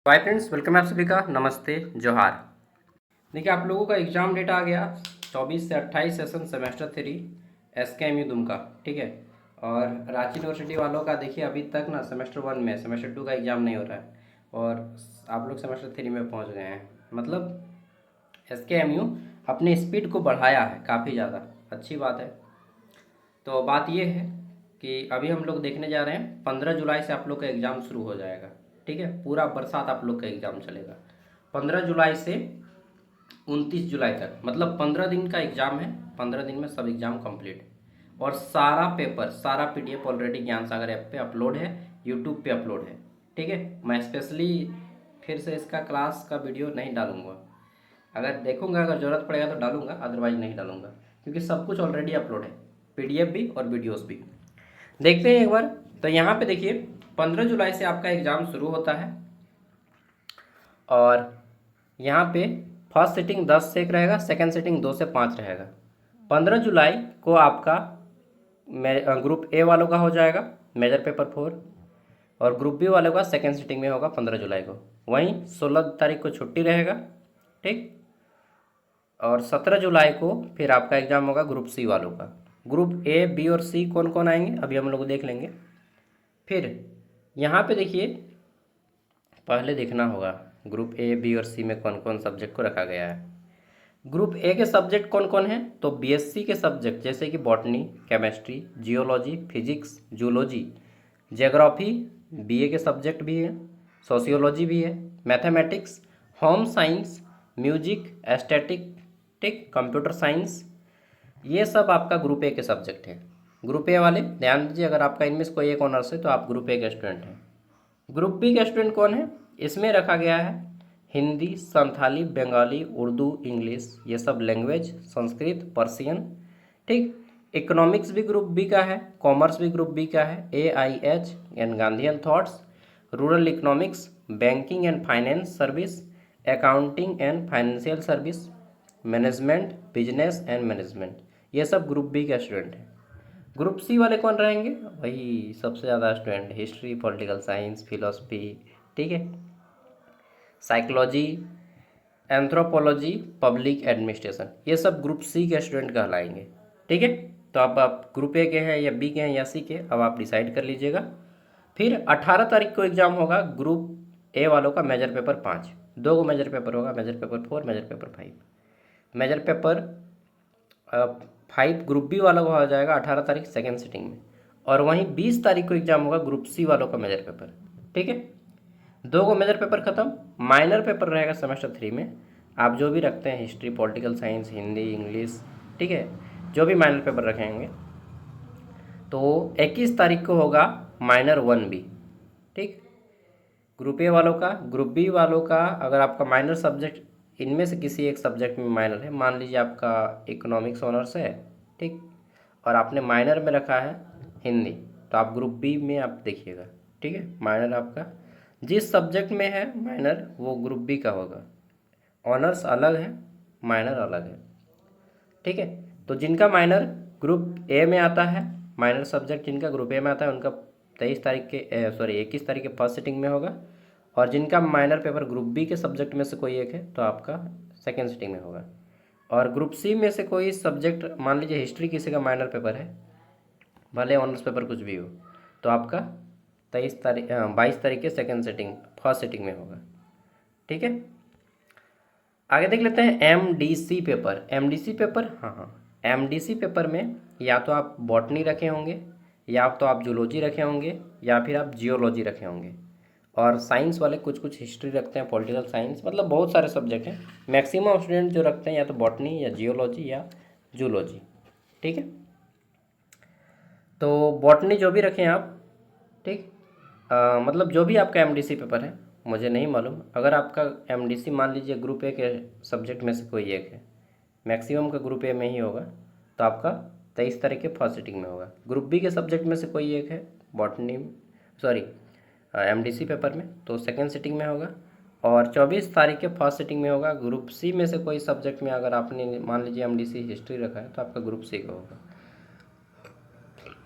Hi friends, welcome है आप सभी का। नमस्ते, जोहार। देखिए, आप लोगों का एग्ज़ाम डेट आ गया 24 से 28 सेशन सेमेस्टर 3 SKMU दुमका। ठीक है। और रांची यूनिवर्सिटी वालों का देखिए अभी तक ना सेमेस्टर 1 में सेमेस्टर 2 का एग्ज़ाम नहीं हो रहा है और आप लोग सेमेस्टर 3 में पहुंच गए हैं। मतलब SKMU अपनी स्पीड को बढ़ाया है काफ़ी ज़्यादा, अच्छी बात है। तो बात ये है कि अभी हम लोग देखने जा रहे हैं 15 जुलाई से आप लोग का एग्ज़ाम शुरू हो जाएगा। ठीक है, पूरा बरसात आप लोग का एग्ज़ाम चलेगा 15 जुलाई से 29 जुलाई तक। मतलब 15 दिन का एग्ज़ाम है। 15 दिन में सब एग्ज़ाम कंप्लीट। और सारा पेपर, सारा PDF ऑलरेडी ज्ञान सागर ऐप पे अपलोड है, यूट्यूब पे अपलोड है। ठीक है। मैं स्पेशली फिर से इसका क्लास का वीडियो नहीं डालूंगा। अगर देखूंगा, अगर ज़रूरत पड़ेगा तो डालूंगा, अदरवाइज नहीं डालूंगा, क्योंकि सब कुछ ऑलरेडी अपलोड है, PDF भी और वीडियोस भी। देखते हैं एक बार। तो यहाँ पे देखिए 15 जुलाई से आपका एग्ज़ाम शुरू होता है और यहाँ पे फर्स्ट सिटिंग 10 से 1 रहेगा, सेकंड सिटिंग 2 से 5 रहेगा। 15 जुलाई को आपका ग्रुप ए वालों का हो जाएगा मेजर पेपर 4, और ग्रुप बी वालों का सेकंड सिटिंग में होगा 15 जुलाई को। वहीं 16 तारीख को छुट्टी रहेगा। ठीक। और 17 जुलाई को फिर आपका एग्ज़ाम होगा ग्रुप सी वालों का। ग्रुप ए, बी और सी कौन कौन आएंगे अभी हम लोग देख लेंगे। फिर यहाँ पे देखिए, पहले देखना होगा ग्रुप ए, बी और सी में कौन कौन सब्जेक्ट को रखा गया है। ग्रुप ए के सब्जेक्ट कौन कौन है, तो BSc के सब्जेक्ट जैसे कि botany, chemistry, geology, physics, zoology, geography, BA के सब्जेक्ट भी है, सोशियोलॉजी भी है, mathematics, home science, music, aesthetic, computer science, ये सब आपका ग्रुप ए के सब्जेक्ट है। ग्रुप ए वाले ध्यान दीजिए, अगर आपका इनमें से कोई एक ऑनर्स है तो आप ग्रुप ए के स्टूडेंट हैं। ग्रुप बी का स्टूडेंट कौन है, इसमें रखा गया है हिंदी, संथाली, बंगाली, उर्दू, इंग्लिश, ये सब लैंग्वेज, संस्कृत, पर्शियन। ठीक। इकोनॉमिक्स भी ग्रुप बी का है, कॉमर्स भी ग्रुप बी का है, AIH and Gandhian thoughts, rural economics, banking and finance service, accounting and financial service, management, business and management, ये सब ग्रुप बी का स्टूडेंट है। ग्रुप सी वाले कौन रहेंगे, वही सबसे ज़्यादा student, history, political science, philosophy, ठीक है, साइकोलॉजी, एंथ्रोपोलॉजी, पब्लिक एडमिनिस्ट्रेशन, ये सब ग्रुप सी के स्टूडेंट कहलाएंगे। ठीक है। तो अब आप ग्रुप ए के हैं या बी के हैं या सी के, अब आप डिसाइड कर लीजिएगा। फिर 18 तारीख को एग्ज़ाम होगा ग्रुप ए वालों का मेजर पेपर 5। दो गो मेजर पेपर होगा, major paper 4, major paper 5। Major paper 5 group B वालों का हो जाएगा 18 तारीख सेकेंड सिटिंग में। और वहीं 20 तारीख को एग्ज़ाम होगा ग्रुप सी वालों का मेजर पेपर। ठीक है। दो गो मेजर पेपर ख़त्म। माइनर पेपर रहेगा सेमेस्टर 3 में। आप जो भी रखते हैं, history, political science, Hindi, English, ठीक है, जो भी माइनर पेपर रखेंगे, तो 21 तारीख को होगा माइनर 1B। ठीक। ग्रुप ए वालों का, ग्रुप बी वालों का, अगर आपका माइनर सब्जेक्ट इनमें से किसी एक सब्जेक्ट में माइनर है, मान लीजिए आपका इकोनॉमिक्स ऑनर्स है, ठीक, और आपने माइनर में रखा है हिंदी, तो आप ग्रुप बी में आप देखिएगा। ठीक है। माइनर आपका जिस सब्जेक्ट में है माइनर, वो ग्रुप बी का होगा। ऑनर्स अलग है, माइनर अलग है। ठीक है। तो जिनका माइनर ग्रुप ए में आता है, माइनर सब्जेक्ट जिनका ग्रुप ए में आता है, उनका 21 तारीख के फर्स्ट सिटिंग में होगा। और जिनका माइनर पेपर ग्रुप बी के सब्जेक्ट में से कोई एक है, तो आपका सेकेंड सिटिंग में होगा। और ग्रुप सी में से कोई सब्जेक्ट, मान लीजिए हिस्ट्री किसी का माइनर पेपर है, भले ऑनर्स पेपर कुछ भी हो, तो आपका 22 तारीख के सेकेंड सिटिंग फर्स्ट सिटिंग में होगा। ठीक है। आगे देख लेते हैं MDC पेपर। MDC पेपर, हाँ, MDC पेपर में या तो आप बॉटनी रखे होंगे, या तो आप जूलॉजी रखे होंगे, या फिर आप जियोलॉजी रखे होंगे। और साइंस वाले कुछ कुछ हिस्ट्री रखते हैं, पॉलिटिकल साइंस, मतलब बहुत सारे सब्जेक्ट हैं। मैक्सिमम स्टूडेंट जो रखते हैं या तो बॉटनी या जियोलॉजी या जूलॉजी। ठीक है। तो बॉटनी जो भी रखें आप, ठीक, मतलब जो भी आपका MDC पेपर है, मुझे नहीं मालूम, अगर आपका MDC मान लीजिए ग्रुप ए के सब्जेक्ट में से कोई एक है, मैक्सिमम का ग्रुप ए में ही होगा, तो आपका 23 तारीख के फर्स्ट सिटिंग में होगा। ग्रुप बी के सब्जेक्ट में से कोई एक है बॉटनी, सॉरी, MDC पेपर में, तो सेकेंड सिटिंग में होगा। और 24 तारीख के फर्स्ट सिटिंग में होगा। ग्रुप सी में से कोई सब्जेक्ट में अगर आपने मान लीजिए MDC हिस्ट्री रखा है, तो आपका ग्रुप सी का होगा।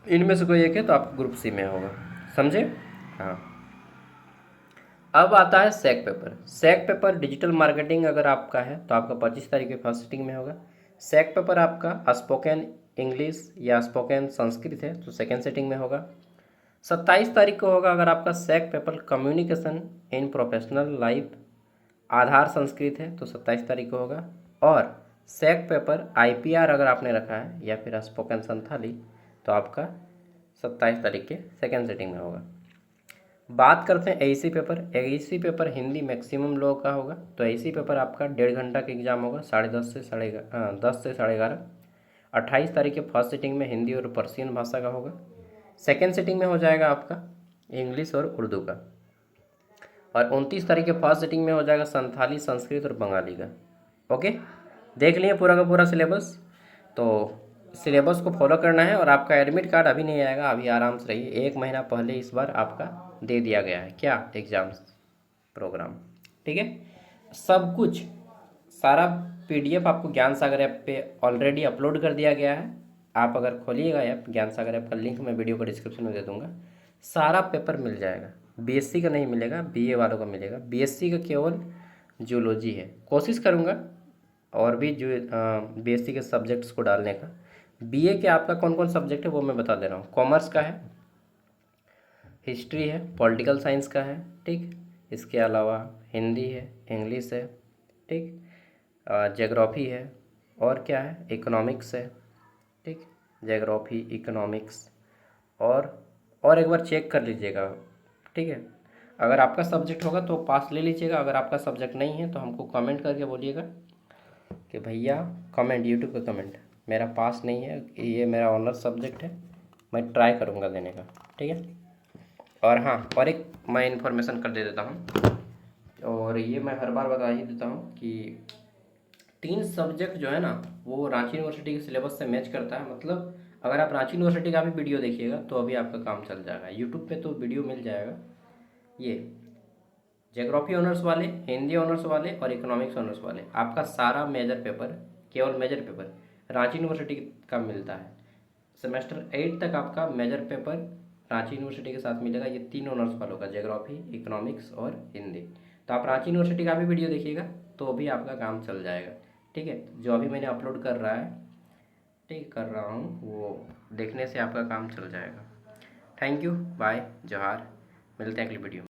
इनमें से कोई एक है तो आप ग्रुप सी में होगा। समझे? हाँ। अब आता है सेक पेपर। सेक पेपर डिजिटल मार्केटिंग अगर आपका है तो आपका 25 तारीख की फर्स्ट सिटिंग में होगा। सेक पेपर आपका स्पोकन इंग्लिश या स्पोकन संस्कृत है तो सेकेंड सिटिंग में होगा। 27 तारीख को होगा अगर आपका सेक paper communication in professional life आधार संस्कृत है तो 27 तारीख को होगा। और सेक पेपर आईपीआर अगर आपने रखा है या फिर स्पोकन संथाली तो आपका 27 तारीख के सेकेंड सिटिंग में होगा। बात करते हैं AEC paper. AEC paper Hindi maximum लोगों का होगा तो एईसी पेपर आपका 1.5 घंटा का एग्जाम होगा, 10:30 से 11:30। 28 तारीख के फर्स्ट सिटिंग में हिंदी और पर्शियन भाषा का होगा। सेकेंड सिटिंग में हो जाएगा आपका इंग्लिश और उर्दू का। और 29 तारीख के फर्स्ट सिटिंग में हो जाएगा संथाली, संस्कृत और बंगाली का। ओके, देख लिए पूरा का पूरा सिलेबस। तो सिलेबस को फॉलो करना है। और आपका एडमिट कार्ड अभी नहीं आएगा, अभी आराम से रहिए, 1 महीना पहले इस बार आपका दे दिया गया है क्या एग्ज़ाम्स प्रोग्राम। ठीक है, सब कुछ सारा पीडीएफ आपको ज्ञान सागर ऐप पे ऑलरेडी अपलोड कर दिया गया है। आप अगर खोलिएगा ऐप ज्ञान सागर ऐप का लिंक मैं वीडियो को डिस्क्रिप्शन में दे दूंगा, सारा पेपर मिल जाएगा। बीएससी का नहीं मिलेगा, बीए वालों का मिलेगा। बीएससी का केवल जूलॉजी है। कोशिश करूँगा और भी जो बीएससी के सब्जेक्ट्स को डालने का। बीए के आपका कौन कौन सब्जेक्ट है वो मैं बता दे रहा हूँ। कॉमर्स का है, हिस्ट्री है, पॉलिटिकल साइंस का है, ठीक। इसके अलावा हिंदी है, इंग्लिश है, ठीक, ज्योग्राफी है, और क्या है, इकोनॉमिक्स है, ठीक, ज्योग्राफी, इकोनॉमिक्स। और एक बार चेक कर लीजिएगा, ठीक है। अगर आपका सब्जेक्ट होगा तो पास ले लीजिएगा, अगर आपका सब्जेक्ट नहीं है तो हमको कमेंट करके बोलिएगा कि भैया, कमेंट, यूट्यूब पे कमेंट, मेरा पास नहीं है, ये मेरा ऑनर सब्जेक्ट है, मैं ट्राई करूँगा देने का, ठीक है। और हाँ, और एक मैं इन्फॉर्मेशन कर दे देता हूँ, और ये मैं हर बार बता ही देता हूँ कि 3 सब्जेक्ट जो है ना वो रांची यूनिवर्सिटी के सिलेबस से मैच करता है। मतलब अगर आप रांची यूनिवर्सिटी का भी वीडियो देखिएगा तो अभी आपका काम चल जाएगा। यूट्यूब पे तो वीडियो मिल जाएगा। ये ज्योग्राफी ऑनर्स वाले, हिंदी ऑनर्स वाले और इकोनॉमिक्स ऑनर्स वाले, आपका सारा मेजर पेपर, केवल मेजर पेपर रांची यूनिवर्सिटी का मिलता है। सेमेस्टर 8 तक आपका मेजर पेपर रांची यूनिवर्सिटी के साथ मिलेगा। ये 3 ऑनर्स वालों का, ज्योग्राफी, इकोनॉमिक्स और हिंदी। तो आप रांची यूनिवर्सिटी का भी वीडियो देखिएगा तो भी आपका काम चल जाएगा, ठीक है। जो अभी मैंने अपलोड कर रहा है, ठीक कर रहा हूँ, वो देखने से आपका काम चल जाएगा। थैंक यू, बाय, जोहार, मिलते हैं अगली वीडियो में।